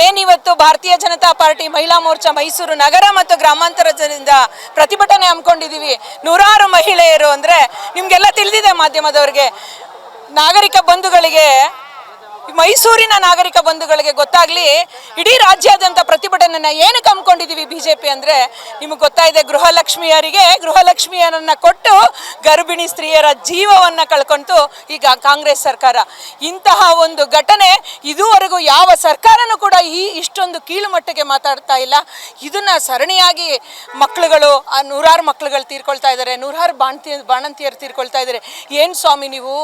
ಏನಿವತ್ತು ಭಾರತೀಯ ಜನತಾ ಪಾರ್ಟಿ ಮಹಿಳಾ ಮೋರ್ಚಾ ಮೈಸೂರು ನಗರ ಮತ್ತು ಗ್ರಾಮಾಂತರದಿಂದ ಪ್ರತಿಭಟನೆ ಹಮ್ಮಿಕೊಂಡಿದ್ದೀವಿ. ನೂರಾರು ಮಹಿಳೆಯರು ಅಂದರೆ ನಿಮಗೆಲ್ಲ ತಿಳಿದಿದೆ, ಮಾಧ್ಯಮದವರಿಗೆ, ನಾಗರಿಕ ಬಂಧುಗಳಿಗೆ, ಮೈಸೂರಿನ ನಾಗರಿಕ ಬಂಧುಗಳಿಗೆ ಗೊತ್ತಾಗಲಿ, ಇಡೀ ರಾಜ್ಯಾದ್ಯಂತ ಪ್ರತಿಭಟನೆಯನ್ನು ಏನಕ್ಕೆ ಹಮ್ಮಿಕೊಂಡಿದ್ದೀವಿ ಬಿಜೆಪಿ ಅಂದರೆ, ನಿಮಗೆ ಗೊತ್ತಾಯಿದೆ, ಗೃಹಲಕ್ಷ್ಮಿಯರನ್ನು ಕೊಟ್ಟು ಗರ್ಭಿಣಿ ಸ್ತ್ರೀಯರ ಜೀವವನ್ನು ಕಳ್ಕೊಂತು ಈಗ ಕಾಂಗ್ರೆಸ್ ಸರ್ಕಾರ. ಇಂತಹ ಒಂದು ಘಟನೆ ಇದುವರೆಗೂ ಯಾವ ಸರ್ಕಾರನೂ ಕೂಡ ಇಷ್ಟೊಂದು ಕೀಳು ಮಟ್ಟಕ್ಕೆ ಮಾತಾಡ್ತಾ ಇಲ್ಲ. ಇದನ್ನು ಸರಣಿಯಾಗಿ ಮಕ್ಕಳುಗಳು, ನೂರಾರು ಮಕ್ಕಳುಗಳು ತೀರ್ಕೊಳ್ತಾ ಇದ್ದಾರೆ, ನೂರಾರು ಬಾಣಂತಿಯರು ತೀರ್ಕೊಳ್ತಾ ಇದ್ದಾರೆ. ಏನು ಸ್ವಾಮಿ ನೀವು,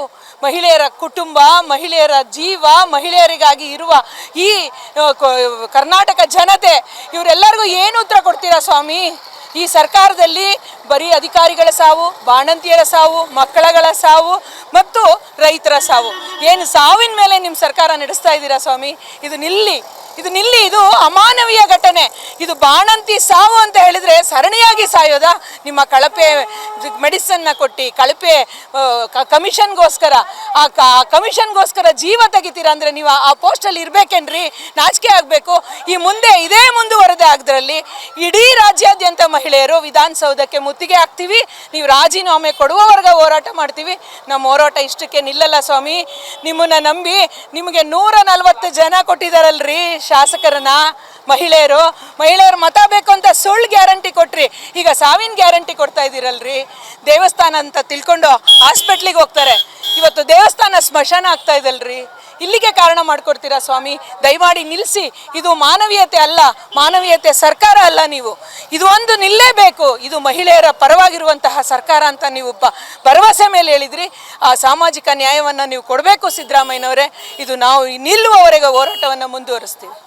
ಮಹಿಳೆಯರ ಕುಟುಂಬ, ಮಹಿಳೆಯರ ಜೀವ, ಮಹಿಳೆಯರಿಗಾಗಿ ಇರುವ ಈ ಕರ್ನಾಟಕ ಜನತೆ, ಇವರೆಲ್ಲರಿಗೂ ಏನು ಉತ್ತರ ಕೊಡ್ತೀರಾ ಸ್ವಾಮಿ? ಈ ಸರ್ಕಾರದಲ್ಲಿ ಬರೀ ಅಧಿಕಾರಿಗಳ ಸಾವು, ಬಾಣಂತಿಯರ ಸಾವು, ಮಕ್ಕಳಗಳ ಸಾವು ಮತ್ತು ರೈತರ ಸಾವು. ಏನು ಸಾವಿನ ಮೇಲೆ ನಿಮ್ಮ ಸರ್ಕಾರ ನಡೆಸ್ತಾ ಇದ್ದೀರಾ ಸ್ವಾಮಿ? ಇದು ನಿಲ್ಲಿ. ಇದು ಅಮಾನವೀಯ ಘಟನೆ. ಇದು ಬಾಣಂತಿ ಸಾವು ಅಂತ ಹೇಳಿದರೆ ಸರಣಿಯಾಗಿ ಸಾಯೋದಾ? ನಿಮ್ಮ ಕಳಪೆ ಮೆಡಿಸನ್ನ ಕೊಟ್ಟು ಕಳಪೆ ಕಮಿಷನ್ಗೋಸ್ಕರ ಜೀವ ತೆಗಿತೀರಾ ಅಂದರೆ ನೀವು ಆ ಪೋಸ್ಟಲ್ಲಿ ಇರಬೇಕೇನ್ರಿ? ನಾಚಿಕೆ ಆಗಬೇಕು. ಇದೇ ಮುಂದುವರೆದೇ ಆಗದ್ರಲ್ಲಿ ಇಡೀ ರಾಜ್ಯಾದ್ಯಂತ ಮಹಿಳೆಯರು ವಿಧಾನಸೌಧಕ್ಕೆ ಮುತ್ತಿಗೆ ಹಾಕ್ತೀವಿ, ನೀವು ರಾಜೀನಾಮೆ ಕೊಡುವವರೆಗೆ ಹೋರಾಟ ಮಾಡ್ತೀವಿ. ನಮ್ಮ ಹೋರಾಟ ಇಷ್ಟಕ್ಕೆ ನಿಲ್ಲಲ್ಲ ಸ್ವಾಮಿ. ನಿಮ್ಮನ್ನು ನಂಬಿ ನಿಮಗೆ 140 ಜನ ಕೊಟ್ಟಿದ್ದಾರಲ್ರಿ ಶಾಸಕರನ್ನ, ಮಹಿಳೆಯರು ಮತ ಬೇಕು ಅಂತ ಸುಳ್ಳು ಗ್ಯಾರಂಟಿ ಕೊಟ್ರಿ, ಈಗ ಸಾವಿನ ಗ್ಯಾರಂಟಿ ಕೊಡ್ತಾ ಇದ್ದೀರಲ್ರಿ. ದೇವಸ್ಥಾನ ಅಂತ ತಿಳ್ಕೊಂಡು ಹಾಸ್ಪಿಟ್ಲಿಗೆ ಹೋಗ್ತಾರೆ, ಇವತ್ತು ದೇವಸ್ಥಾನ ಸ್ಮಶಾನ ಆಗ್ತಾ ಇದಲ್ರಿ. ಇಲ್ಲಿಗೆ ಕಾರಣ ಮಾಡಿಕೊಡ್ತೀರಾ ಸ್ವಾಮಿ? ದಯಮಾಡಿ ನಿಲ್ಲಿಸಿ. ಇದು ಮಾನವೀಯತೆ ಅಲ್ಲ, ಮಾನವೀಯತೆ ಸರ್ಕಾರ ಅಲ್ಲ. ಇದು ಒಂದು ನಿಲ್ಲೇಬೇಕು. ಇದು ಮಹಿಳೆಯರ ಪರವಾಗಿರುವಂತಹ ಸರ್ಕಾರ ಅಂತ ನೀವು ಭರವಸೆ ಮೇಲೆ ಹೇಳಿದ್ರಿ. ಆ ಸಾಮಾಜಿಕ ನ್ಯಾಯವನ್ನು ನೀವು ಕೊಡಬೇಕು ಸಿದ್ದರಾಮಯ್ಯನವರೇ. ಇದು ನಾವು ನಿಲ್ಲುವವರೆಗೆ ಹೋರಾಟವನ್ನು ಮುಂದುವರಿಸ್ತೀವಿ.